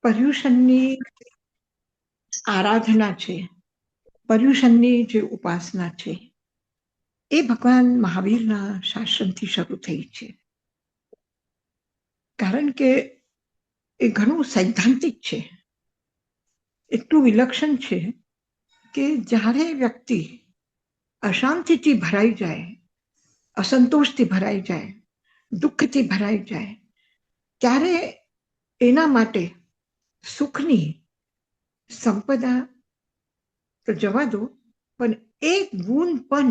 પર્યુષણની આરાધના છે, પર્યુષણની જે ઉપાસના છે એ ભગવાન મહાવીરના શાસનથી શરૂ થઈ છે. કારણ કે એ ઘણું સૈદ્ધાંતિક છે, એટલું વિલક્ષણ છે કે જ્યારે વ્યક્તિ અશાંતિથી ભરાઈ જાય, અસંતોષથી ભરાઈ જાય, દુઃખથી ભરાઈ જાય, ત્યારે એના માટે સુખની સંપદા તો જવા દો, પણ એક ગુણ પણ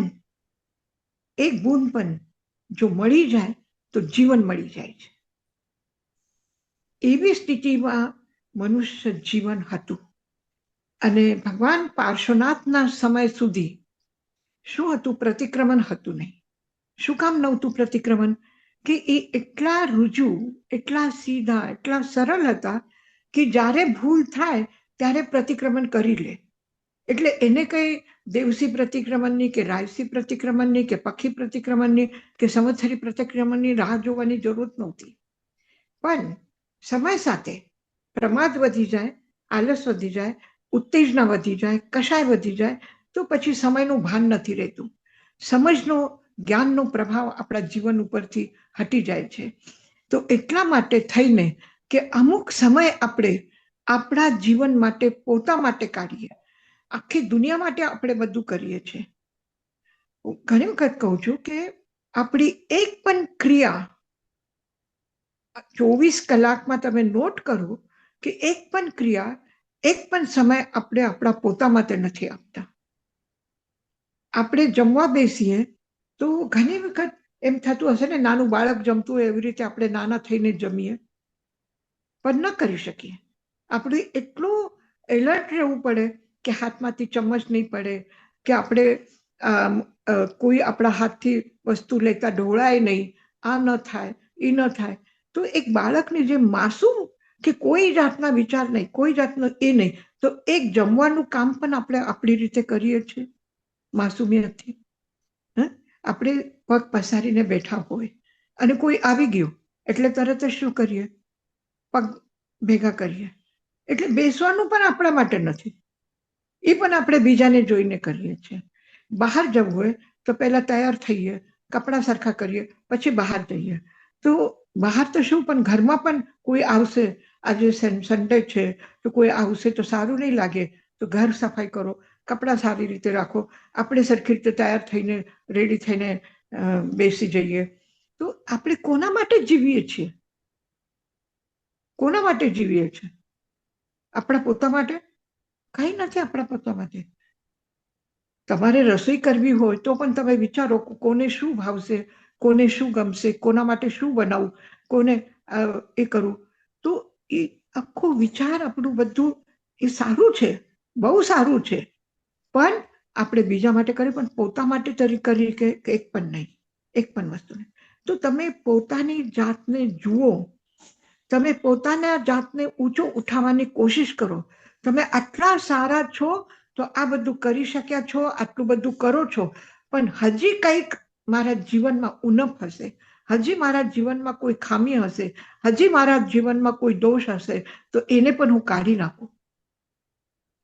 જો મળી જાય તો જીવન મળી જાય છે. એવી સ્થિતિમાં મનુષ્ય જીવન હતું. અને ભગવાન પાર્શ્વનાથના સમય સુધી શું હતું? પ્રતિક્રમણ હતું નહીં. શું કામ નહોતું પ્રતિક્રમણ? કે એ એટલા રુજુ, એટલા સીધા, એટલા સરળ હતા કે જ્યારે ભૂલ થાય ત્યારે પ્રતિક્રમણ કરી લે. એટલે એને કઈ દેવસી પ્રતિક્રમણની કે રાયસી પ્રતિક્રમણની કે પક્ષી પ્રતિક્રમણની કે સંવત્સરી પ્રતિક્રમણની રાહ જોવાની જરૂર નહોતી. પણ સમય સાથે પ્રમાદ વધી જાય, આલસ વધી જાય, ઉત્તેજના વધી જાય, કશાય વધી જાય, તો પછી સમયનું ભાન નથી રહેતું. સમજનો, જ્ઞાનનો પ્રભાવ આપણા જીવન ઉપરથી હટી જાય છે. તો એટલા માટે થઈને કે અમુક સમય આપણે આપણા જીવન માટે, પોતા માટે કાઢીએ. આખી દુનિયા માટે આપણે બધું કરીએ છીએ. ઘણી વખત કહું છું કે આપણી એક પણ ક્રિયા 24 કલાકમાં તમે નોટ કરો કે એક પણ ક્રિયા, એક પણ સમય આપણે આપણા પોતા માટે નથી આપતા. આપણે જમવા બેસીએ તો ઘણી વખત એમ થતું હશે ને, નાનું બાળક જમતું હોય એવી રીતે આપણે નાના થઈને જમીએ, પણ ન કરી શકીએ. આપણે એટલું એલર્ટ રહેવું પડે કે હાથમાંથી ચમચ નહીં પડે, કે આપણે કોઈ આપણા હાથથી વસ્તુ લેતા ઢોળાય નહીં, આ ન થાય, એ ન થાય. તો એક બાળકની જે માસૂમ કે કોઈ જાતના વિચાર નહીં, કોઈ જાતનો એ નહીં, તો એક જમવાનું કામ પણ આપણે આપણી રીતે કરીએ છીએ માસૂમિયતથી. આપણે પગ પસારીને બેઠા હોય અને કોઈ આવી ગયું એટલે તરત જ શું કરીએ? પગ ભેગા કરીએ. એટલે બેસવાનું પણ આપણા માટે નથી, એ પણ આપણે બીજાને જોઈને કરીએ છીએ. બહાર જવું હોય તો પહેલા તૈયાર થઈએ, કપડાં સરખા કરીએ, પછી બહાર જઈએ. તો બહાર તો શું, પણ ઘરમાં પણ કોઈ આવશે, આજે સન્ડે છે તો કોઈ આવશે તો સારું નહીં લાગે, તો ઘર સફાઈ કરો, કપડાં સારી રીતે રાખો, આપણે સરખી રીતે તૈયાર થઈને, રેડી થઈને બેસી જઈએ. તો આપણે કોના માટે જીવીએ છીએ? કોના માટે જીવીએ છીએ? આપણા પોતા માટે? કંઈ નથી આપણા પોતા માટે. તમારે રસોઈ કરવી હોય તો પણ તમે વિચારો કોને શું ભાવશે, કોને શું ગમશે, કોના માટે શું બનાવવું, કોને એ કરવું. તો એ આખો વિચાર આપણું બધું એ સારું છે, બહુ સારું છે, પણ આપણે બીજા માટે કરીએ, પણ પોતા માટે કરી કે એક પણ નહીં, એક પણ વસ્તુ નહીં. તો તમે પોતાની જાતને જુઓ, તમે પોતાના જાતને ઊંચો ઉઠાવવાની કોશિશ કરો. તમે આટલા સારા છો તો આ બધું કરી શક્યા છો, આટલું બધું કરો છો, પણ હજી કંઈક મારા જીવનમાં ઉણપ હશે, હજી મારા જીવનમાં કોઈ ખામી હશે, હજી મારા જીવનમાં કોઈ દોષ હશે, તો એને પણ હું કાઢી નાખું.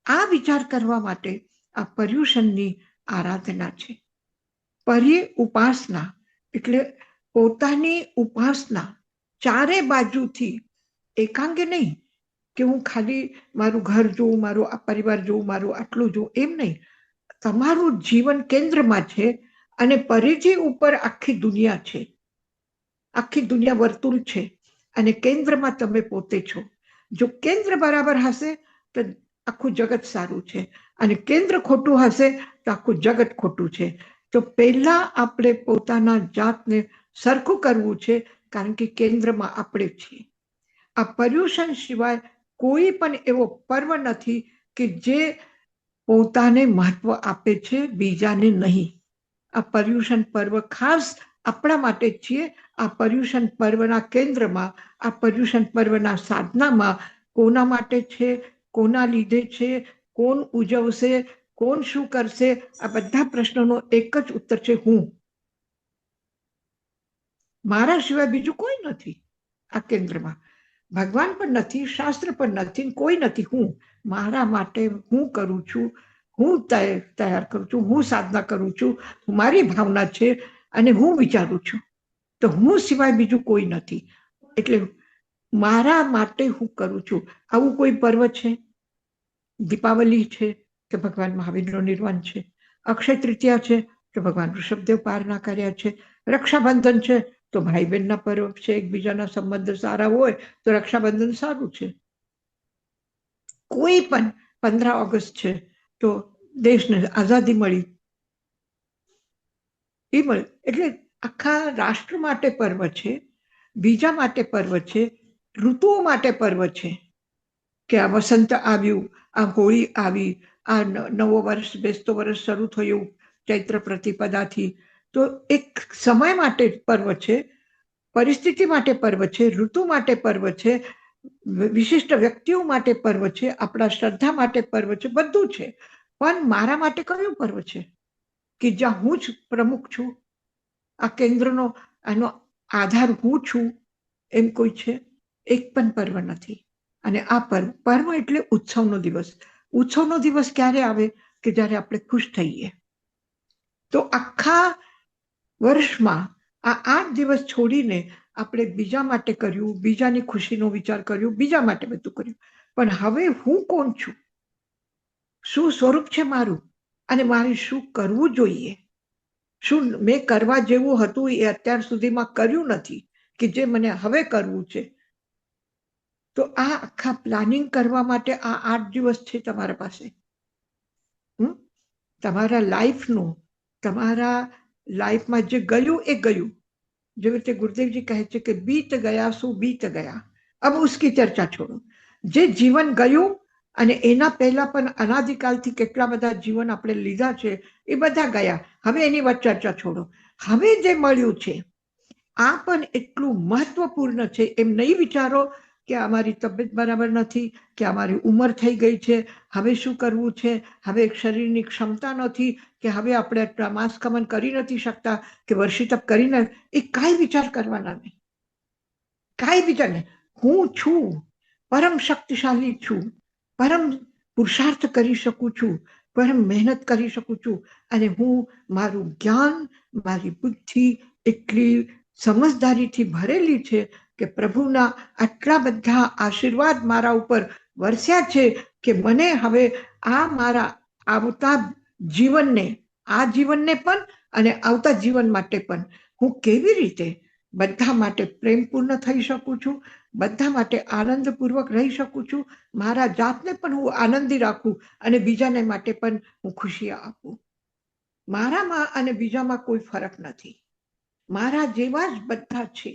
આ વિચાર કરવા માટે આ પર્યુષણની આરાધના છે. પર્ય ઉપાસના એટલે પોતાની ઉપાસના ચારે બાજુથી, એકાંગે નહીં કે હું ખાલી મારું ઘર જોઉં, મારું આ પરિવાર જોઉં, મારું આટલું જોઉં, એમ નહીં. તમારું જીવન કેન્દ્રમાં છે અને પરિધિ ઉપર આખી દુનિયા છે, આખી દુનિયા વર્તુળ છે અને કેન્દ્રમાં તમે પોતે છો. જો કેન્દ્ર બરાબર હશે તો આખું જગત સારું છે, અને કેન્દ્ર ખોટું હશે તો આખું જગત ખોટું છે. તો પહેલા આપણે પોતાના જાતને સરખું કરવું છે, કારણ કે કેન્દ્રમાં આપણે છીએ. આ પર્યુષણ સિવાય કોઈ પણ એવો પર્વ નથી કે જે પોતાને મહત્વ આપે છે, બીજાને નહીં. આ પર્યુષણ પર્વ ખાસ આપણા માટે છીએ. આ પર્યુષણ પર્વના કેન્દ્રમાં, આ પર્યુષણ પર્વના સાધનામાં કોના માટે છે, કોના લીધે છે, કોણ ઉજવશે, કોણ શું કરશે, આ બધા પ્રશ્નોનો એક જ ઉત્તર છે, હું. મારા સિવાય બીજું કોઈ નથી આ કેન્દ્રમાં. ભગવાન પણ નથી, શાસ્ત્ર પણ નથી, કોઈ નથી. હું મારા માટે હું કરું છું, હું તૈયાર કરું છું, હું સાધના કરું છું, મારી ભાવના છે અને હું વિચારું છું. તો હું સિવાય બીજું કોઈ નથી. એટલે મારા માટે હું કરું છું. આવું કોઈ પર્વ છે? દીપાવલી છે કે ભગવાન મહાવીરનો નિર્વાણ છે. અક્ષય તૃતીયા છે કે ભગવાન ઋષભદેવ પારના કર્યા છે. રક્ષાબંધન છે તો ભાઈ બહેનના પર્વ છે, એકબીજાના સંબંધ સારા હોય તો રક્ષાબંધન સારું છે. કોઈ પણ 15 ઓગસ્ટ છે તો દેશને આઝાદી મળી, એ મળે. એટલે આખા રાષ્ટ્ર માટે પર્વ છે, બીજા માટે પર્વ છે, ઋતુઓ માટે પર્વ છે. કે આ વસંત આવ્યું, આ હોળી આવી, આ નવો વર્ષ, બેસતો વર્ષ શરૂ થયું ચૈત્ર પ્રતિપદાથી. તો એક સમય માટે પર્વ છે, પરિસ્થિતિ માટે પર્વ છે, ઋતુ માટે પર્વ છે, વિશિષ્ટ વ્યક્તિઓ માટે પર્વ છે, આપણા શ્રદ્ધા માટે પર્વ છે, બધું છે. પણ મારા માટે કયું પર્વ છે કે જ્યાં હું જ પ્રમુખ છું, આ કેન્દ્રનો આનો આધાર હું છું, એમ કોઈ છે? એક પણ પર્વ નથી. અને આ પર્વ એટલે ઉત્સવનો દિવસ. ઉત્સવનો દિવસ ક્યારે આવે? કે જ્યારે આપણે ખુશ થઈએ. તો આખા વર્ષમાં આ 8 દિવસ છોડીને આપણે બીજા માટે કર્યું, બીજાની ખુશીનો વિચાર કર્યો, બીજા માટે બધું કર્યું. પણ હવે હું કોણ છું, શું સ્વરૂપ છે મારું, અને મારે શું કરવું જોઈએ, શું મેં કરવા જેવું હતું એ અત્યાર સુધીમાં કર્યું નથી કે જે મને હવે કરવું છે. તો આ આખા પ્લાનિંગ કરવા માટે આ 8 દિવસ છે તમારા પાસે. તમારા લાઈફનું, તમારા લાઈફમાં જે ગયું એ ગયું. જેવી રીતે ગુરુદેવજી કહે છે કે બીત ગયા શું બીત ગયા, અબ ઉસકી ચર્ચા છોડો. જે જીવન ગયું અને એના પહેલા પણ અનાદિકાલથી કેટલા બધા જીવન આપણે લીધા છે એ બધા ગયા. હવે એની વાત ચર્ચા છોડો. હવે જે મળ્યું છે આ પણ એટલું મહત્વપૂર્ણ છે. એમ નહીં વિચારો કે અમારી તબિયત બરાબર નથી, કે અમારી ઉંમર થઈ ગઈ છે, હવે શું કરવું છે, હવે શરીરની ક્ષમતા નથી, કે હવે આપણે માસકમન કરી નથી શકતા, કે વર્ષિતપ કરી નથી. એ કાંઈ વિચાર કરવાના નહીં, કાંઈ વિચાર નહીં. હું છું, પરમ શક્તિશાળી છું, પરમ પુરુષાર્થ કરી શકું છું, પરમ મહેનત કરી શકું છું. અને હું મારું જ્ઞાન, મારી બુદ્ધિ એટલી સમજદારીથી ભરેલી છે કે પ્રભુના આટલા બધા આશીર્વાદ મારા ઉપર વરસ્યા છે કે મને હવે આ મારા આવતા જીવનને, આ જીવનને પણ અને આવતા જીવન માટે પણ હું કેવી રીતે બધા માટે પ્રેમપૂર્ણ થઈ શકું છું, બધા માટે આનંદપૂર્વક રહી શકું છું, મારા જાતને પણ હું આનંદી રાખું અને બીજાને માટે પણ હું ખુશી આપું. મારામાં અને બીજામાં કોઈ ફરક નથી, મારા જેવા જ બધા છે.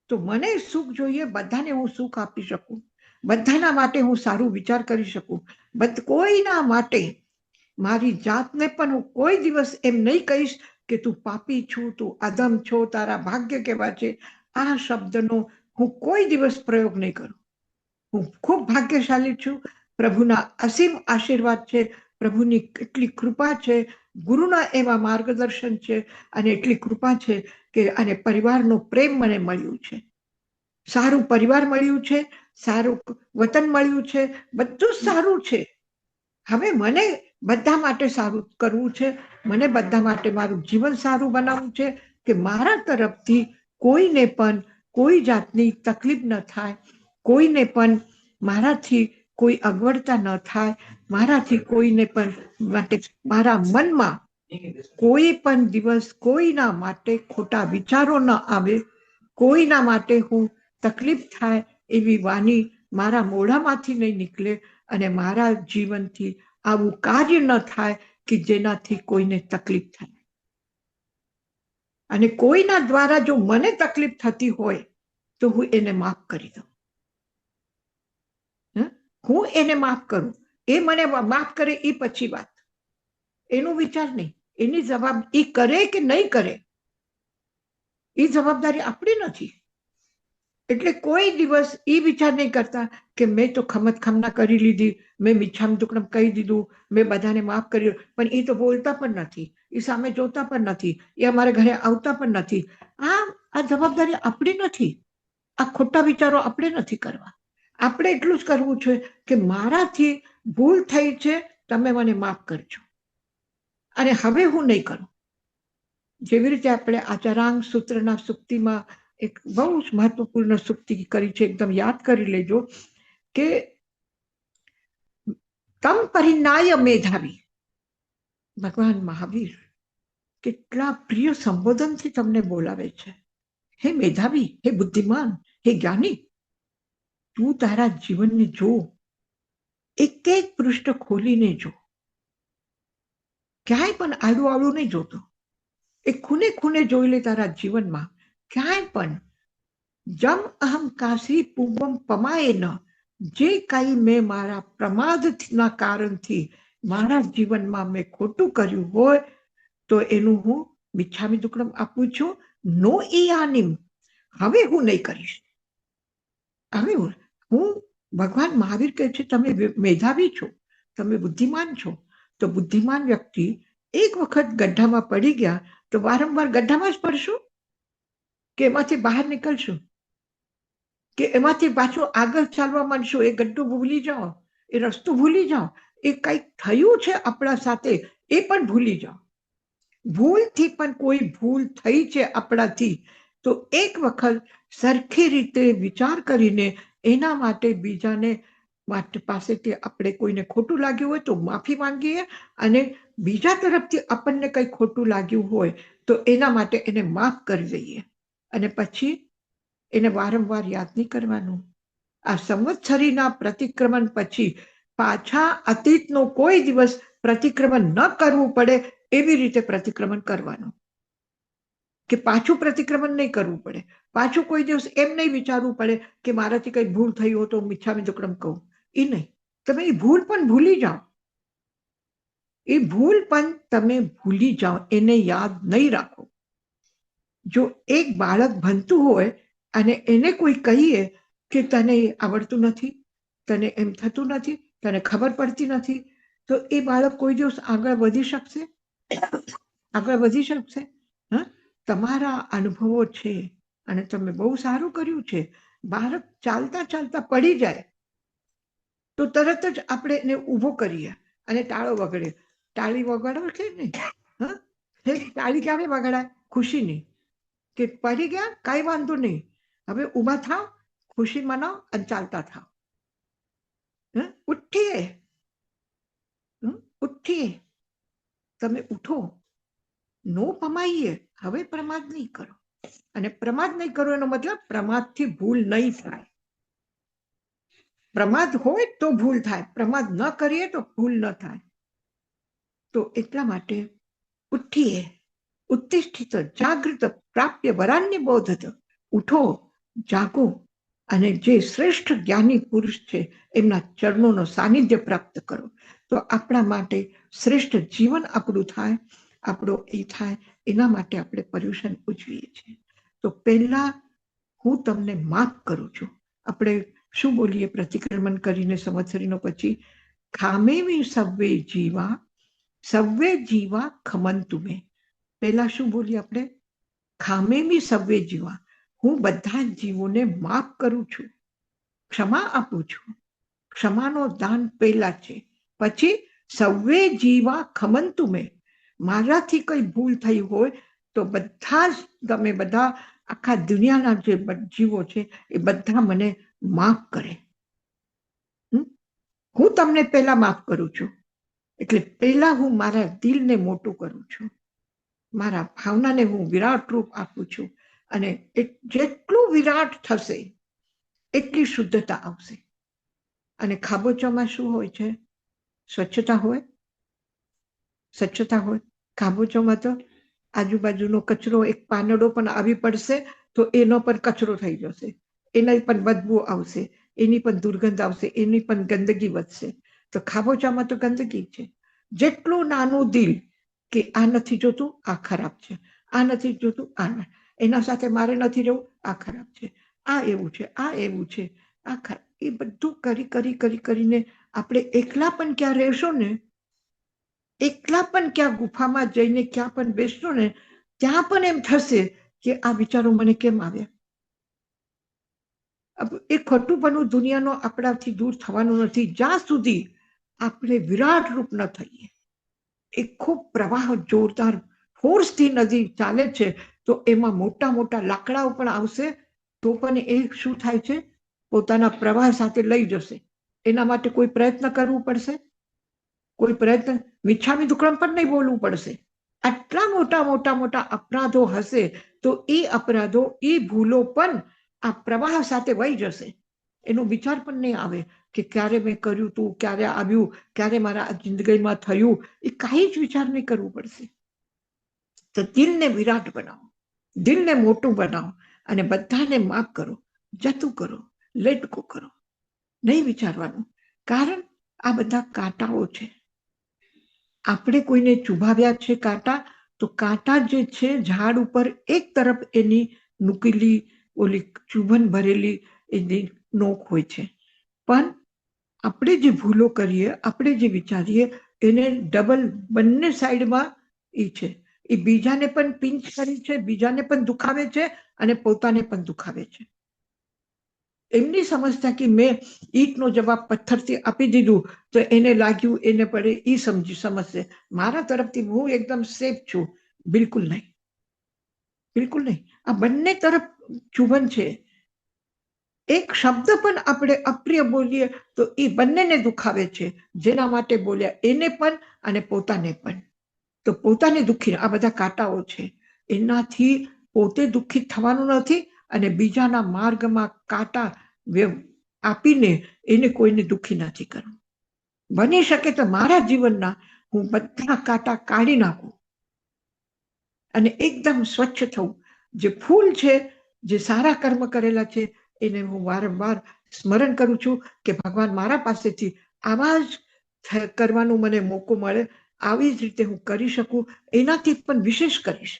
તો મને સુખ જોઈએ, બધાને હું સુખ આપી શકું, બધાના માટે હું સારું વિચાર કરી શકું, કોઈના માટે મારી જાતને પણ હું કોઈ દિવસ એમ નહીં કહીશ કે તું પાપી છું, તું અધમ છો, તારા ભાગ્ય કેવા છે. આ શબ્દનો હું કોઈ દિવસ પ્રયોગ નહીં કરું. હું ખૂબ ભાગ્યશાળી છું. પ્રભુના અસીમ આશીર્વાદ છે, પ્રભુની કેટલી કૃપા છે, ગુરુના એવા માર્ગદર્શન છે અને એટલી કૃપા છે કે અને પરિવારનો પ્રેમ મને મળ્યું છે, સારું પરિવાર મળ્યું છે, સારું વતન મળ્યું છે, બધું સારું છે. હવે મને બધા માટે સારું કરવું છે, મને બધા માટે મારું જીવન સારું બનાવવું છે કે મારા તરફથી કોઈને પણ કોઈ જાતની તકલીફ ન થાય, કોઈને પણ મારાથી કોઈ અગવડતા ન થાય, મારાથી કોઈને પણ માટે મારા મનમાં કોઈ પણ દિવસ કોઈના માટે ખોટા વિચારો ન આવે, કોઈના માટે હું તકલીફ થાય એવી વાણી મારા મોઢામાંથી નહીં નીકળે અને મારા જીવનથી આવું કાર્ય ન થાય કે જેનાથી કોઈને તકલીફ થાય. અને કોઈના દ્વારા જો મને તકલીફ થતી હોય તો હું એને માફ કરી દઉં. હું એને માફ કરું, એ મને માફ કરે એ પછી વાત, એનો વિચાર નહીં. એની જવાબ એ કરે કે નહીં કરે એ જવાબદારી આપણી નથી. એટલે કોઈ દિવસ એ વિચાર નહીં કરતા કે મેં તો ખમતખામના કરી લીધી, મેં મીઠામ દુકડમ કહી દીધું, મેં બધાને માફ કર્યું, પણ એ તો બોલતા પણ નથી, એ સામે જોતા પણ નથી, એ અમારા ઘરે આવતા પણ નથી. આ જવાબદારી આપણી નથી. આ ખોટા વિચારો આપણે નથી કરવા. આપણે એટલું જ કરવું છે કે મારાથી ભૂલ થઈ છે, તમે મને માફ કરજો અને હવે હું નહીં કરું. જેવી રીતે આપણે આચરાંગ સૂત્રના સુક્તિમાં એક બહુ જ મહત્વપૂર્ણ સુક્તિ કરી છે, એકદમ યાદ કરી લેજો કે તમ પરિણાય મેધાવી. ભગવાન મહાવીર કેટલા પ્રિય સંબોધનથી તમને બોલાવે છે. હે મેધાવી, હે બુદ્ધિમાન, હે જ્ઞાની, તું તારા જીવનને જો, એક એક પૃષ્ઠ ખોલીને જો, ક્યાંય પણ આડું આડું નહીં જોતો. એ ખૂને ખૂને જોઈ લે તારા જીવનમાં. ક્યાંય પણ જમ અહમ કાશી પૂર્વમ પમાય ન, જે કાંઈ મેં મારા પ્રમાદના કારણથી મારા જીવનમાં મેં ખોટું કર્યું હોય તો એનું હું મિચ્છામી દુક્કડમ આપું છું. નો એ આનિમ, હવે હું નહીં કરીશ. હવે હું ભગવાન મહાવીર કહે છે તમે મેધાવી છો, તમે બુદ્ધિમાન છો. તો બુદ્ધિમાન વ્યક્તિ એક વખત ગઢામાં પડી ગયા તો વારંવાર ગઢામાં જ પડશું કે એમાંથી બહાર નીકળશું, કે એમાંથી પાછું આગળ ચાલવા માંડશું. એ ગઢું ભૂલી જાઓ, એ રસ્તો ભૂલી જાઓ, એ કંઈક થયું છે આપણા સાથે એ પણ ભૂલી જાઓ. ભૂલથી પણ કોઈ ભૂલ થઈ છે આપણાથી તો એક વખત સરખી રીતે વિચાર કરીને એના માટે બીજાને પાસેથી આપણે કોઈને ખોટું લાગ્યું હોય તો માફી માંગીએ, અને બીજા તરફથી આપણને કંઈ ખોટું લાગ્યું હોય તો એના માટે એને માફ કરી દઈએ, અને પછી એને વારંવાર યાદ નહીં કરવાનું. આ સંવત્સરીના પ્રતિક્રમણ પછી પાછા અતીતનો કોઈ દિવસ પ્રતિક્રમણ ન કરવું પડે એવી રીતે પ્રતિક્રમણ કરવાનું, કે પાછું પ્રતિક્રમણ નહીં કરવું પડે. પાછું કોઈ દિવસ એમ નહીં વિચારવું પડે કે મારાથી કઈ ભૂલ થઈ હોય તો મિચ્છામી દુક્કડમ કહું. એ નહીં. તમે એ ભૂલ પણ ભૂલી જાઓ. એ ભૂલ પણ તમે ભૂલી જાઓ, એને યાદ નહીં રાખો. જો એક બાળક ભણતું હોય અને એને કોઈ કહીએ કે તને આવડતું નથી, તને એમ થતું નથી, તને ખબર પડતી નથી, તો એ બાળક કોઈ દિવસ આગળ વધી શકશે? આગળ વધી શકશે? હા, તમારા અનુભવો છે અને તમે બહુ સારું કર્યું છે. બાળક ચાલતા ચાલતા પડી જાય તો તરત જ આપણે એને ઊભો કરીએ અને તાળો વગાડીએ. તાળી વગાડો છે ને, હા, તાળી ક્યારે વગાડાય? ખુશીની. કે પડી ગયા, કાંઈ વાંધો નહીં, હવે ઊભા થાવ, ખુશી મનાવો અને ચાલતા થાવ. ઉઠીએ, ઉઠીએ, તમે ઉઠો. નો પમાઈએ, હવે પ્રમાદ નહીં કરો. અને પ્રમાદ નહીં કરો એનો મતલબ પ્રમાદથી ભૂલ નહીં થાય. પ્રમાદ હોય તો ભૂલ થાય, પ્રમાદ ન કરીએ તો ભૂલ ન થાય. તો એટલા માટે ઉઠીએ. ઉત્તિષ્ઠિત જાગૃત પ્રાપ્ય વરાન્ય બોધત. ઉઠો, જાગો અને જે શ્રેષ્ઠ જ્ઞાની પુરુષ છે એમના ચરણોનો સાનિધ્ય પ્રાપ્ત કરો. તો આપણા માટે શ્રેષ્ઠ જીવન આપણું થાય, આપણો એ થાય, એના માટે આપણે પર્યુષણ ઉજવીએ છીએ. તો પહેલા હું તમને માફ કરું છું. આપણે શું બોલીએ પ્રતિક્રમણ કરીને સંવત્સરીનો પછી? ખામેવી સવ્વે જીવા, સવ્વે જીવા ખમંતુ મે. પહેલા શું બોલીએ આપણે? ખામેમી સવ્વે જીવા, હું બધા જીવોને માફ કરું છું, ક્ષમા આપું છું. ક્ષમાનો દાન પહેલા છે. પછી સવ્વે જીવા ખમંતુ મે, મારાથી કઈ ભૂલ થઈ હોય તો બધા જ, તમે બધા આખા દુનિયાના જે જીવો છે એ બધા મને માફ કરે. હું તમને પહેલા માફ કરું છું. એટલે પહેલા હું મારા દિલને મોટું કરું છું, મારા ભાવનાને હું વિરાટ રૂપ આપું છું, અને જેટલું વિરાટ થશે એટલી શુદ્ધતા આવશે. અને ખાબોચામાં શું હોય છે? સ્વચ્છતા હોય, સ્વચ્છતા હોય. ખાબોચામાં તો આજુબાજુનો કચરો, એક પાંદડો પણ આવી પડશે તો એનો પણ કચરો થઈ જશે, એની પણ બદબુ આવશે, એની પણ દુર્ગંધ આવશે, એની પણ ગંદકી વધશે. તો ખાબોચામાં તો ગંદકી છે. જેટલું નાનું દિલ કે આ નથી જોતું, આ ખરાબ છે, આ નથી જોતું, આ એના સાથે મારે નથી રહેવું, આ ખરાબ છે, આ એવું છે, આ એવું છે, આ ખરાબ. એ બધું કરીને આપણે એકલા પણ ક્યાં રહેશો ને, એકલા પણ ક્યાં ગુફામાં જઈને ક્યાં પણ બેસશો ને, ત્યાં પણ એમ થશે કે આ વિચારો મને કેમ આવ્યા, એ ખોટુંપણું દુનિયાનો આપણાથી દૂર થવાનું નથી જ્યાં સુધી આપણે વિરાટ રૂપ ન થઈએ. એ ખૂબ પ્રવાહ જોરદાર ફોર્સથી નદી ચાલે છે તો એમાં મોટા મોટા લાકડાઓ પણ આવશે તો પણ એ શું થાય છે, પોતાના પ્રવાહ સાથે લઈ જશે. એના માટે કોઈ પ્રયત્ન કરવું પડશે, કોઈ પ્રયત્ન મિચ્છામી દુક્કડમ પણ નહીં બોલવું પડશે. આટલા મોટા મોટા મોટા અપરાધો હશે તો એ અપરાધો, એ ભૂલો પણ આ પ્રવાહ સાથે વહી જશે. એનો વિચાર પણ નહીં આવે કે ક્યારે મેં કર્યું તું, ક્યારે આવ્યું, ક્યારે મારા જિંદગીમાં થયું, એ કાંઈ જ વિચાર નહીં કરવું પડશે. તો દિલને વિરાટ બનાવો, દિલને મોટું બનાવો અને બધાને માફ કરો, જતું કરો, લેટ ગો કરો. નહીં વિચારવાનું, કારણ આ બધા કાંટાઓ છે. આપણે કોઈને ચુભાવ્યા છે કાંટા, તો કાંટા જે છે ઝાડ ઉપર એક તરફ એની નુકીલી ઓલી ચુભન ભરેલી એની નોક હોય છે, પણ આપણે જે ભૂલો કરીએ, આપણે જે વિચારીએ એને ડબલ બંને સાઈડમાં એ છે. એ બીજાને પણ પિંચ કરી છે, બીજાને પણ દુખાવે છે અને પોતાને પણ દુખાવે છે. એમની સમજતા કે મેં ઈટનો જવાબ પથ્થરથી આપી દીધું તો એને લાગ્યું, એને પડે, એ સમજશે મારા તરફથી હું એકદમ સેફ છું. બિલકુલ નહીં, બિલકુલ નહીં. આ બંને તરફ ચુંબન છે. એક શબ્દ પણ આપણે અપ્રિય બોલીએ તો એ બંનેને દુખાવે છે, જેના માટે બોલ્યા એને પણ અને પોતાને પણ. તો પોતાને દુખી, આ બધા કાંટાઓ છે, એનાથી પોતે દુઃખિત થવાનું નથી અને બીજાના માર્ગમાં કાંટા આપીને એને કોઈને દુઃખી નથી કરવું. બની શકે તો મારા જીવનના હું બધા કાંટા કાઢી નાખું અને એકદમ સ્વચ્છ થવું. જે ફૂલ છે, જે સારા કર્મ કરેલા છે, એને હું વારંવાર સ્મરણ કરું છું કે ભગવાન મારા પાસેથી આવા જ કરવાનો મને મોકો મળે, આવી જ રીતે હું કરી શકું, એનાથી પણ વિશેષ કરીશ.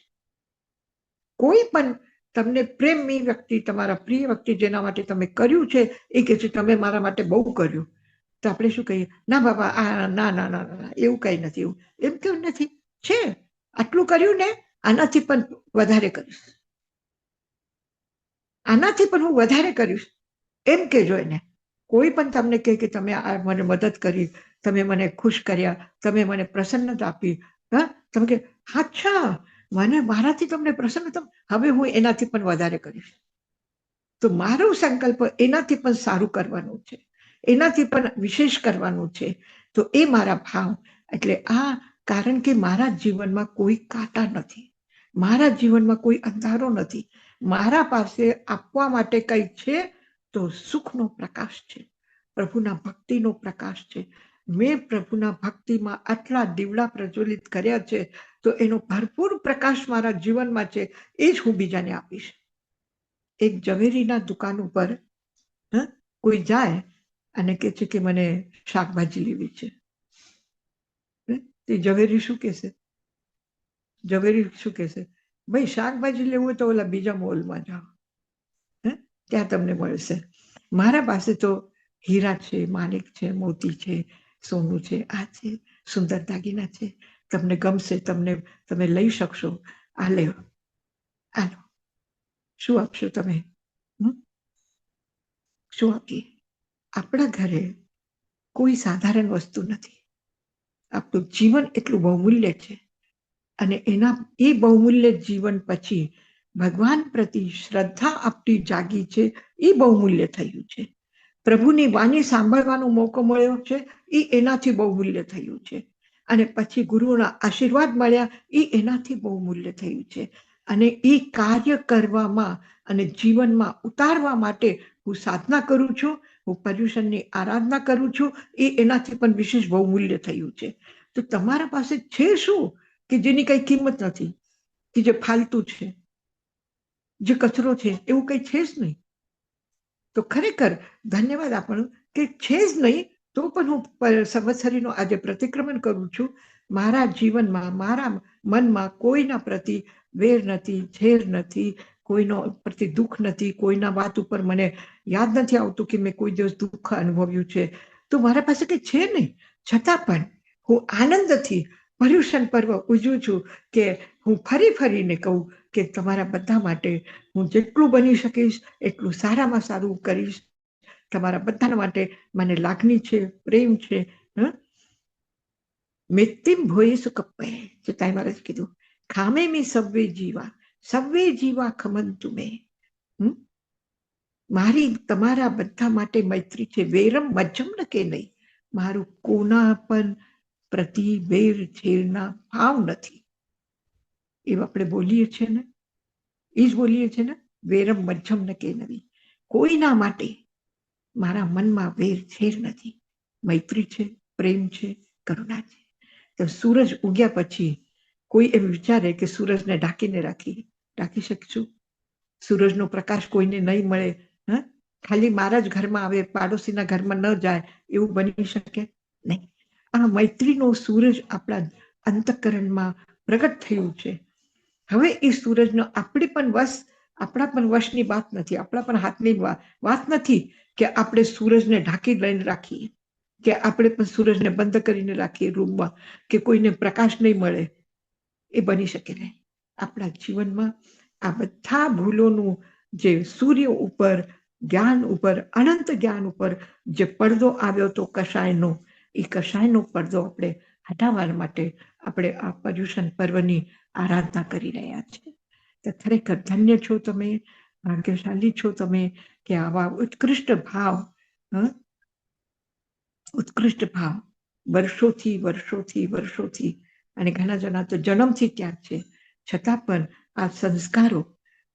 કોઈ પણ તમને પ્રેમી વ્યક્તિ, તમારા પ્રિય વ્યક્તિ જેના માટે તમે કર્યું છે, એ કહે છે તમે મારા માટે બહુ કર્યું, તો આપણે શું કહીએ? ના બાબા, આ ના ના ના ના, એવું કઈ નથી. એવું એમ કેમ નથી? છે, આટલું કર્યું ને, આનાથી પણ વધારે કરીશ, આનાથી પણ હું વધારે કરીશ, એમ કહેજો એને. કોઈ પણ તમને કહે કે તમે આ મને મદદ કરી, તમે મને ખુશ કર્યા, તમે મને પ્રસન્નતા આપી, હા, તમે કે અચ્છા, મને મારાથી તમને પ્રસન્નતા, હવે હું એનાથી પણ વધારે કરીશ. તો મારો સંકલ્પ એનાથી પણ સારું કરવાનું છે, એનાથી પણ વિશેષ કરવાનું છે. તો એ મારા ભાવ. એટલે આ કારણ કે મારા જીવનમાં કોઈ કાંટા નથી, મારા જીવનમાં કોઈ અંધારો નથી. મારા પાસે આપવા માટે કંઈ છે તો સુખનો પ્રકાશ છે, પ્રભુના ભક્તિનો પ્રકાશ છે. મેં પ્રભુના ભક્તિમાં આટલા દીવડા પ્રજ્વલિત કર્યા છે, તો એનો ભરપૂર પ્રકાશ મારા જીવનમાં છે, એ જ હું બીજાને આપીશ. એક ઝવેરીના દુકાન ઉપર કોઈ જાય અને કહે છે કે મને શાકભાજી લેવી છે. તે ઝવેરી શું કહેશે? ઝવેરી શું કહેશે? ભાઈ, શાકભાજી લેવું હોય તો ઓલા બીજા મોલમાં જાઓ, ત્યાં તમને મળશે. મારા પાસે તો હીરા છે, માણેક છે, મોતી છે, સોનું છે, આ છે, સુંદર દાગીના છે, તમને ગમશે, તમે લઈ શકશો, આ લેવો, આલો. શું આપશો તમે? શું આપીએ? આપણા ઘરે કોઈ સાધારણ વસ્તુ નથી. આપણું જીવન એટલું બહુમૂલ્ય છે અને એ બહુમૂલ્ય જીવન પછી ભગવાન પ્રતિ શ્રદ્ધા આપણી જાગી છે, એ બહુમૂલ્ય થયું છે. પ્રભુની વાણી સાંભળવાનો મોકો મળ્યો છે, એ એનાથી બહુમૂલ્ય થયું છે. અને પછી ગુરુના આશીર્વાદ મળ્યા, એ એનાથી બહુમૂલ્ય થયું છે. અને એ કાર્ય કરવામાં અને જીવનમાં ઉતારવા માટે હું સાધના કરું છું, હું પર્યુષણની આરાધના કરું છું, એ એનાથી પણ વિશેષ બહુમૂલ્ય થયું છે. તો તમારા પાસે છે શું કે જેની કઈ કિંમત નથી, કે જે ફાલતુ છે, જે કચરો છે, એવું કઈ છે જ નહીં. તો ખરેખર ધન્યવાદ આપણું કે છે જ નહીં, તો પણ હું સંવત્સરીનો આજે પ્રતિક્રમણ કરું છું. મારા જીવનમાં, મારા મનમાં કોઈના પ્રતિ વેર નથી, ઝેર નથી, કોઈનો પ્રતિ દુઃખ નથી, કોઈના વાત ઉપર મને યાદ નથી આવતું કે મેં કોઈ દિવસ દુઃખ અનુભવ્યું છે. તો મારા પાસે કંઈ છે નહીં, છતાં પણ હું આનંદથી પર્યુષણ પર્વ ઉજવું છું કે હું ફરી ફરીને કહું કે તમારા બધા માટે હું જેટલું બની શકીશ એટલું સારામાં સારું કરીશ. તમારા બધા માટે મને લાગણી છે, પ્રેમ છે. મૃત્યુમ ભોયસુ કપ્પે, જે તાઈ મહારાજ કીધું, ખામે મી સવ્વે જીવા ખમંતુ મે. મારી તમારા બધા માટે મૈત્રી છે. વેરમ મજ્જમ ન કે નહીં, મારું કોના પણ પ્રતિ વેર ઝેરના ભાવ નથી. એવું આપણે બોલીએ છીએ ને, એ જ બોલીએ છીએ ને, વેરમ મજ્જમ ન કે નહીં, કોઈના માટે મારા મનમાં વેર ઝેર નથી, મૈત્રી છે, પ્રેમ છે, કરુણા છે. તો સૂરજ ઉગ્યા પછી કોઈ એમ વિચારે કે સૂરજને ઢાંકીને રાખી શકશું? સૂરજનો પ્રકાશ કોઈને નહીં મળે, ખાલી મારા જ ઘરમાં આવે, પાડોશીના ઘરમાં ન જાય, એવું બની શકે નહીં. આ મૈત્રીનો સૂરજ આપણા અંતઃકરણમાં પ્રગટ થયું છે. હવે એ સૂરજનો આપણા પણ વશની વાત નથી, આપણા પણ હાથની વાત નથી કે આપણે સૂરજને ઢાંકી લઈને રાખીએ, કે આપણે પણ સૂરજને બંધ કરીને રાખીએ રૂમમાં, કે કોઈને પ્રકાશ નહીં મળે. એ બની શકે નહીં. આપણા જીવનમાં આ બધા ભૂલોનું જે સૂર્ય ઉપર, જ્ઞાન ઉપર, અનંત જ્ઞાન ઉપર જે પડદો આવ્યો હતો કષાયનો, એ કષાયનો પડદો આપણે હટાવવા માટે આપણે આ પર્યુષણ પર્વની આરાધના કરી રહ્યા છીએ. તો ખરેખર ધન્ય છો તમે, ભાગ્યશાળી છો તમે કે આવા ઉત્કૃષ્ટ ભાવ વર્ષોથી અને ઘણા જણા તો જન્મથી ત્યાં છે, છતાં પણ આ સંસ્કારો,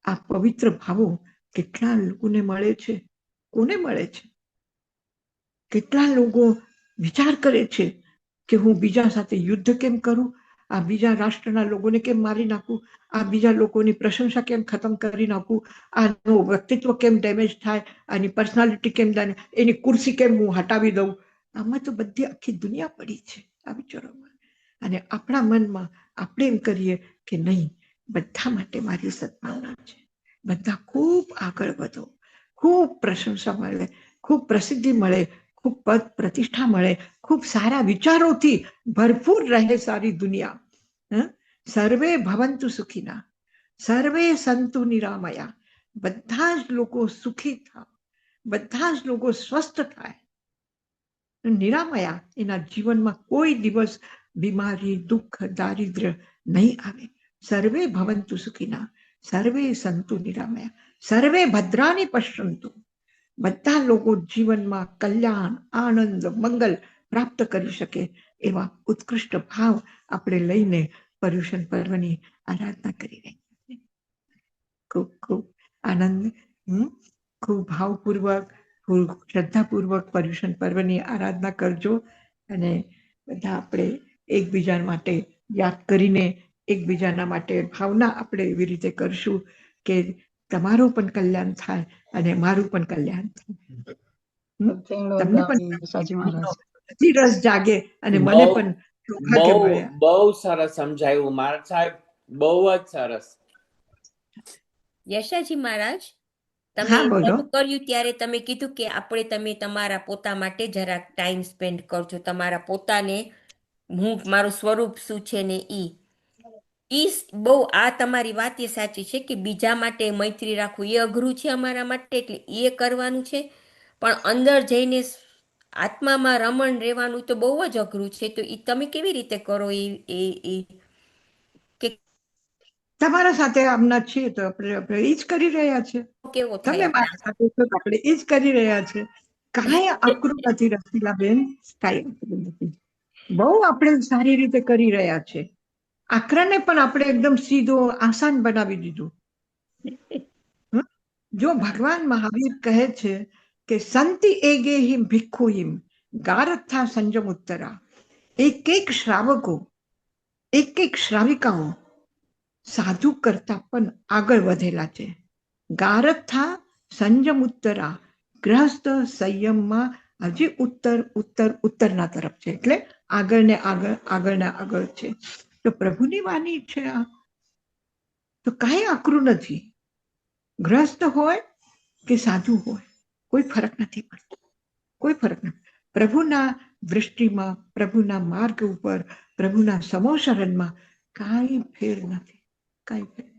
આ પવિત્ર ભાવો કેટલા લોકોને મળે છે? કોને મળે છે? કેટલા લોકો વિચાર કરે છે કે હું બીજા સાથે યુદ્ધ કેમ કરું, આ બીજા રાષ્ટ્રના લોકોને કેમ મારી નાખું, આ બીજા લોકોની પ્રશંસા કેમ ખતમ કરી નાખું, આનું વ્યક્તિત્વ કેમ ડેમેજ થાય, આની પર્સનાલિટી કેમ, એની ખુરશી કેમ હું હટાવી દઉં. આમાં તો બધી આખી દુનિયા પડી છે આ વિચારોમાં. અને આપણા મનમાં આપણે એમ કરીએ કે નહીં, બધા માટે મારી સદભાવના છે, બધા ખૂબ આગળ વધો, ખૂબ પ્રશંસા મળે, ખૂબ પ્રસિદ્ધિ મળે, ખૂબ પદ પ્રતિષ્ઠા મળે, ખૂબ સારા વિચારોથી ભરપૂર રહે સારી દુનિયા. સર્વે ભવંતુ સુખીના, સર્વે સંતુ નિરામયા, બધા જ લોકો સુખી થાય, બધા જ લોકો સ્વસ્થ થાય, નિરામયા, એના જીવનમાં કોઈ દિવસ બીમારી, દુઃખ, દારિદ્ર્ય નહીં આવે. સર્વે ભવંતુ સુખીના, સર્વે સંતુ નિરામયા, સર્વે ભદ્રાની પશ્યંતુ, બધા લોકો જીવનમાં કલ્યાણ, આનંદ, મંગલ પ્રાપ્ત કરી શકે એવા ઉત્કૃષ્ટ ભાવ આપણે લઈને પર્યુષણ પર્વની આરાધના કરી રહ્યા છીએ. ખૂબ ખૂબ આનંદ, ખૂબ ભાવપૂર્વક, શ્રદ્ધાપૂર્વક પર્યુષણ પર્વની આરાધના કરજો. અને બધા આપણે એકબીજા માટે યાદ કરીને એકબીજાના માટે ભાવના આપણે એવી રીતે કરશું કે તમારું પણ કલ્યાણ થાય અને મારું પણ કલ્યાણ થાય. તમને પણ રસ જાગે અને મને પણ બહુ સરસ સમજાયું મહારાજ સાહેબ, બહુ જ સરસ. યશાજી મહારાજ, તમે કર્યું ત્યારે તમે કીધું કે તમે તમારા પોતા માટે જરાક ટાઈમ સ્પેન્ડ કરજો, તમારા પોતાને હું મારું સ્વરૂપ શું છે ને ઈ બહુ, આ તમારી વાત એ સાચી છે કે બીજા માટે મૈત્રી રાખવું એ અઘરું છે અમારા માટે, એટલે એ કરવાનું છે. પણ અંદર જઈને આત્મામાં રમણ રહેવાનું તો બહુ જ અઘરું છે. તો એ તમે કેવી રીતે કરો? તમારા સાથે આમના છીએ તો આપણે એ જ કરી રહ્યા છે. કેવો તમે મારા સાથે છો તો આપણે એ જ કરી રહ્યા છે. કાંઈ અઘરું નથી રસીલાબેન, કાંઈ અઘરું નથી. બહુ આપણે સારી રીતે કરી રહ્યા છે. આકરાને પણ આપણે એકદમ સીધો આસાન બનાવી દીધું. જો ભગવાન મહાવીર કહે છે કે સંતિ એગે હિમ ભિક્ષુ હિમ ગારથા સંજમ ઉત્તરા, એક શ્રાવકો, એક શ્રાવિકાઓ સાધુ કરતા પણ આગળ વધેલા છે. ગારથા સંજમ ઉત્તરા, ગ્રહસ્થ સંયમમાં હજી ઉત્તરના તરફ છે, એટલે આગળ ને આગળ છે. તો પ્રભુની વાણી છે આ, તો કાંઈ આકરું નથી. ગ્રસ્ત હોય કે સાધુ હોય કોઈ ફરક નથી પડતો, કોઈ ફરક નથી. પ્રભુના વૃષ્ટિમાં, પ્રભુના માર્ગ ઉપર, પ્રભુના સમોસરણમાં કાંઈ ફેર નથી, કાંઈ ફેર.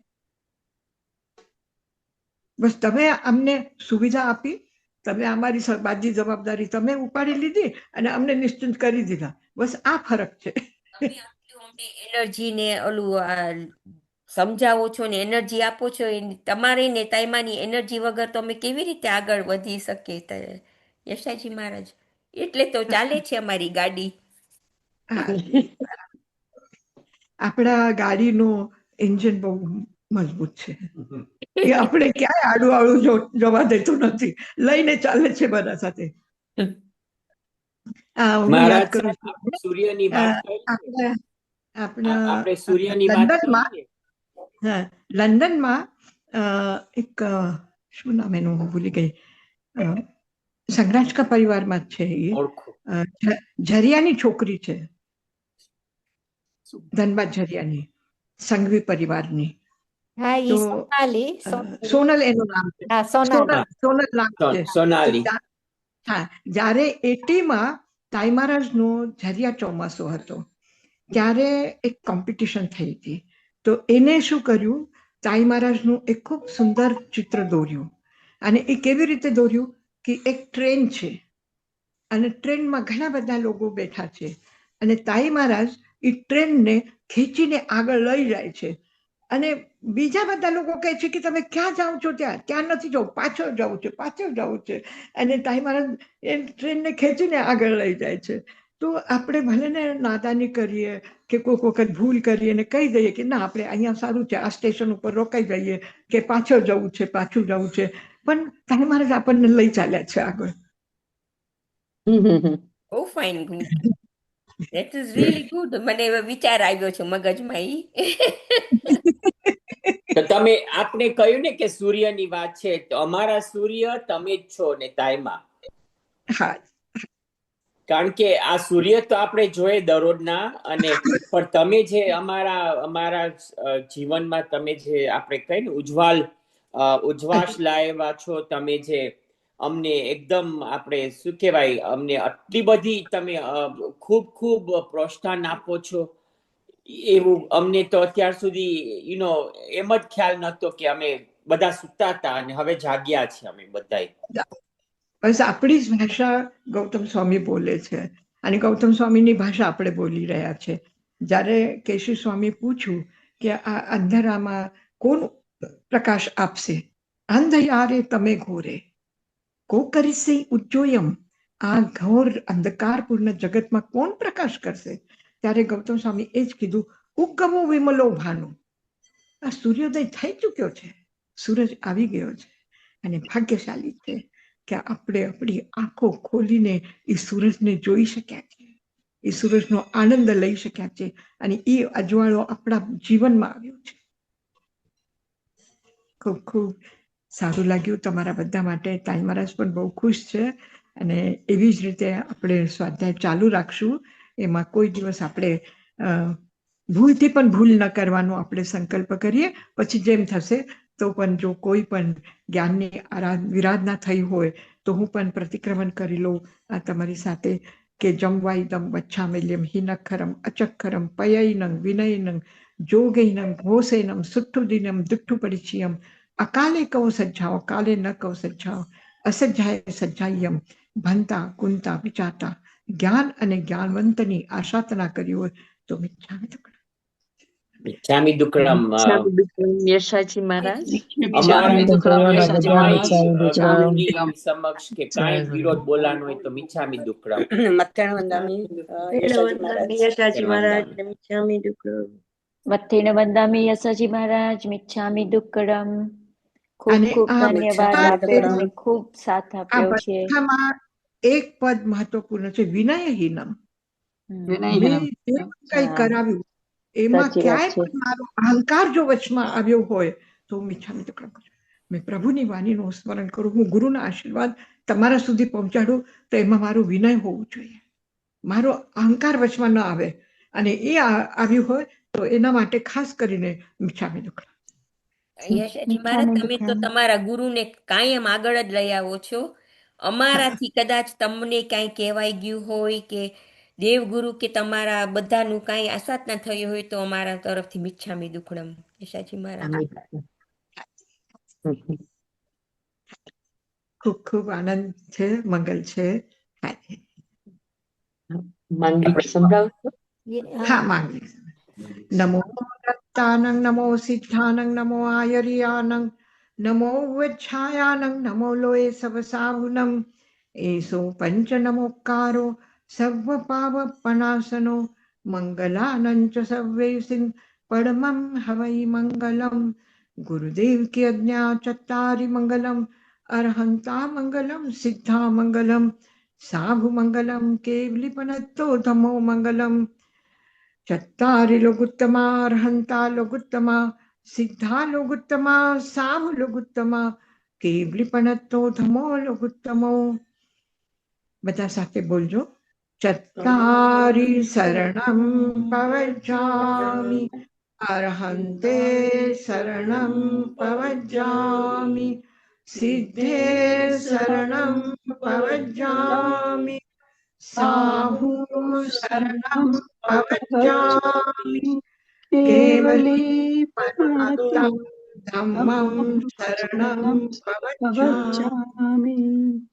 બસ તમે અમને સુવિધા આપી, તમે અમારી બાજી જવાબદારી તમે ઉપાડી લીધી અને અમને નિશ્ચિંત કરી દીધા. બસ આ ફરક છે. એનર્જી ને ઓલું સમજાવો છો ને એનર્જી આપો છો, તમારી ને તાઈમાની એનર્જી વગર તો અમે કેવી રીતે આગળ વધી શકીએ યશાજી મહારાજ? એટલે તો ચાલે છે અમારી ગાડી. આપણા ગાડીનું એન્જિન બહુ મજબૂત છે. એ આપણે ક્યાંય આડું આડું જવા દેતું નથી, લઈને ચાલે છે બધા સાથે. હું યાદ કરું છું સૂર્યની વાત કરી, આપણે સૂર્યની વાત કરી. લંડનમાં એક શું નામ એનું હું ભૂલી ગઈ, સંઘરાજ કા પરિવારમાં જ છે એ, ઝરિયાની છોકરી છે, ધનબાદ ઝરિયાની, સંઘવી પરિવારની. હા, ઈ સોનલ એનું નામ છે. સોનલ નામ છે. સોનાલી. હા, જ્યારે 80માં તાઈ મહારાજનો ઝરિયા ચોમાસો હતો ત્યારે એક કોમ્પિટિશન થઈ હતી. તો એને શું કર્યું, તાઈ મહારાજનું એક ખૂબ સુંદર ચિત્ર દોર્યું. અને એ કેવી રીતે દોર્યું કે એક ટ્રેન છે અને ટ્રેનમાં ઘણા બધા લોકો બેઠા છે અને તાઈ મહારાજ એ ટ્રેનને ખેંચીને આગળ લઈ જાય છે અને બીજા બધા લોકો કહે છે કે તમે ક્યાં જાઓ છો, ત્યાં નથી જવું, પાછળ જવું છે, પાછળ જવું છે. અને તાઈ મહારાજ એ ટ્રેનને ખેંચીને આગળ લઈ જાય છે. તો આપણે ભલે ને નાદાની કરીએ કે કોઈક વખત ભૂલ કરીએ ને કહી દઈએ કે ના, આપણે અહીંયા સારું છે, આ સ્ટેશન ઉપર રોકાઈ જઈએ કે પાછળ જવું છે, પાછું જવું છે, પણ તાઈ મહારાજ આપણને લઈ ચાલ્યા છે આગળ. બહુ fine, that is really good. મને હવે વિચાર આવ્યો છે મગજમાં ઈ. તો તમે આપણે કહ્યું ને કે સૂર્યની વાત છે, તો અમારા સૂર્ય તમે જ છો ને તાઈમાં. હા, કારણ કે આ સૂર્ય તો આપણે જોઈએ દરરોજના, અને પણ તમે જે અમારા જીવનમાં તમે જે આપણે કહીએ ને ઉજ્વાસ લાવ્યા છો, તમે જે અમને એકદમ આપણે શું કહેવાય, અમને આટલી બધી તમે ખૂબ ખૂબ પ્રોત્સાહન આપો છો, એવું અમને તો અત્યાર સુધી એમ જ ખ્યાલ નહોતો કે અમે બધા સૂતા હતા અને હવે જાગ્યા છે અમે બધા. બસ આપણી જ ભાષા ગૌતમ સ્વામી બોલે છે અને ગૌતમ સ્વામીની ભાષા આપણે બોલી રહ્યા છે. જ્યારે કેશવ સ્વામી પૂછ્યું કે આ અંધારામાં કોણ પ્રકાશ આપશે, અંધયારે તમે ઘોરે કો કરીશે ઉજ્જોયમ, આ ઘોર અંધકારપૂર્ણ જગતમાં કોણ પ્રકાશ કરશે? ત્યારે ગૌતમ સ્વામી એ જ કીધું, ઉગમો વિમલો ભાનુ. આ સૂર્યોદય થઈ ચૂક્યો છે, સૂરજ આવી ગયો છે અને ભાગ્યશાળી છે કે આપણે આપણી આંખો ખોલીને એ સૂરજને જોઈ શક્યા છે, એ સૂરજનો આનંદ લઈ શક્યા છે અને એ અજવાળો આપણા જીવનમાં આવ્યો છે. ખૂબ ખૂબ સારું લાગ્યું તમારા બધા માટે. તાઈ મહારાજ પણ બહુ ખુશ છે અને એવી જ રીતે આપણે સ્વાધ્યાય ચાલુ રાખશું. એમાં કોઈ દિવસ આપણે ભૂલથી પણ ભૂલ ન કરવાનો આપણે સંકલ્પ કરીએ. પછી જેમ થશે તો પણ જો કોઈ પણ જ્ઞાનની વિરાધના થઈ હોય તો હું પણ પ્રતિક્રમણ કરી લઉં આ તમારી સાથે કે જમવાઈદમ વચ્છામિલ્યમ હિનખરમ અચક્ષરમ પયૈનં વિનયનં જોગૈનં ઘોષૈનં સુઠ્ઠુદિનમ દુઠ્ઠુ પરિચયમ અકાલે કહો સજ્જાઓ કાલે ન કહો સજ્જાઓ અસજ્જાય સજ્જાયમ ભંતા કુંતા વિચારતા જ્ઞાન અને જ્ઞાનવંતની આશાતના કરી હોય તો મિચ્છામિ દુક્કડમ. યશાજી મહારાજ સમક્ષ કે કાંઈ વિરોધ બોલાનો હોય તો મિચ્છામિ દુક્કડમ. મથેણ વંદામી યશાજી મહારાજ મિચ્છામિ દુક્કડમ. મથેણ વંદામી યશાજી મહારાજ મિચ્છામિ દુક્કડમ. ખૂબ ખૂબ ધન્યવાદ આપ્યો, ખૂબ સાથ આપ્યો છે. એક પદ મહત્વપૂર્ણ છે, વિનયહીનમ. કઈ કરાવ્યું એમાં ક્યાંય પણ મારો અહંકાર જો વચમાં આવ્યો હોય તો હું મિચ્છામિ દુક્કડમ કરું. મેં પ્રભુની વાણીનું સ્મરણ કરું, હું ગુરુના આશીર્વાદ તમારા સુધી પહોંચાડું તો એમાં મારો વિનય હોવું જોઈએ, મારો અહંકાર વચમાં ન આવે. અને એ આવ્યું હોય તો એના માટે ખાસ કરીને મિચ્છામિ દુક્કડમ. યશાજી મહારાજ, તમે તો તમારા ગુરુને કાયમ આગળ જ લઈ આવો છો અમારાથી કદાચ તમને કાંઈ કહેવાઈ ગયું હોય કે દેવગુરુ કે તમારા બધાનું કાંઈ અસાધના થયું હોય તો અમારા તરફથી મિચ્છામી દુક્કડમ. યશાજી મહારાજ. ખૂબ ખૂબ આનંદ છે, મંગલ છે. માંગી સંભળાવશો? હા, માંગી. નમો દત્તાનંગ, નમો સિદ્ધાનંગ, નમો આયર્યાનંગ, નમો વચ્છાયાનંગ, નમો લોય સવસાહુનમ, એસો પંચ નમોકારો સર્વ પાવપનાશનો, મંગલાનંચ સર્વેસિંગ પરમં હવૈ મંગલમ. ગુરુદેવ की આજ્ઞા ચત્તારી મંગલમ, અર્હંતા મંગલમ, સિદ્ધા મંગલમ, સાભુ મંગલમ, કેવલીપનત્તો ધમો મંગલમ. ચત્તારી લોગુત્તમા, અર્હંતા લોગુત્તમા, સિદ્ધા લોગુત્તમા, સાભુ લોગુત્તમા, કેવલીપનત્તો ધમો લોગુત્તમો. બધા સાથે બોલજો. ચત્તારી શરણમ પવજ્જામિ, અર્હંતે શરણમ પવજ્જામિ, સિદ્ધે શરણમ પવજ્જામિ, સાહુ શરણમ પવજ્જામિ, કેવલી પનત્તમ ધમ્મં શરણમ પવજ્જામિ.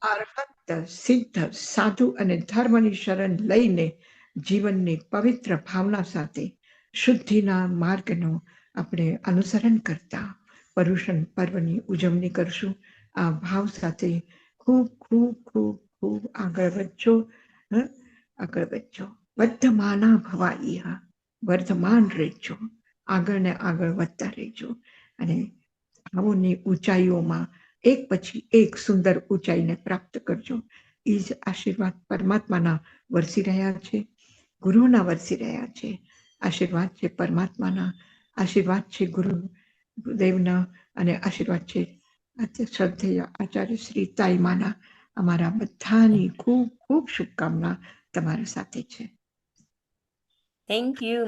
અર્હત, સિદ્ધ, સાધુ અને ધર્મની શરણ લઈને જીવનની પવિત્ર ભાવના સાથે શુદ્ધિના માર્ગનો આપણે અનુસરણ કરતા પર્યુષણ પર્વની ઉજવણી કરશું. આ ભાવ સાથે ખૂબ ખૂબ ખૂબ ખૂબ આગળ વધજો. આગળ વધજો. વર્ધમાના ભવાઈહ, વર્ધમાન રહેજો, આગળ ને આગળ વધતા રહેજો અને ભાવોની ઊંચાઈઓમાં એક પછી એક સુંદર ઊંચાઈને પ્રાપ્ત કરજો. એ જ આશીર્વાદ પરમાત્માના વરસી રહ્યા છે, ગુરુના વરસી રહ્યા છે. આશીર્વાદ છે પરમાત્માના, આશીર્વાદ છે ગુરુદેવના અને આશીર્વાદ છે શ્રદ્ધેય આચાર્ય શ્રી તાઈમાના. અમારા બધાની ખૂબ ખૂબ શુભકામના તમારા સાથે છે. Thank you.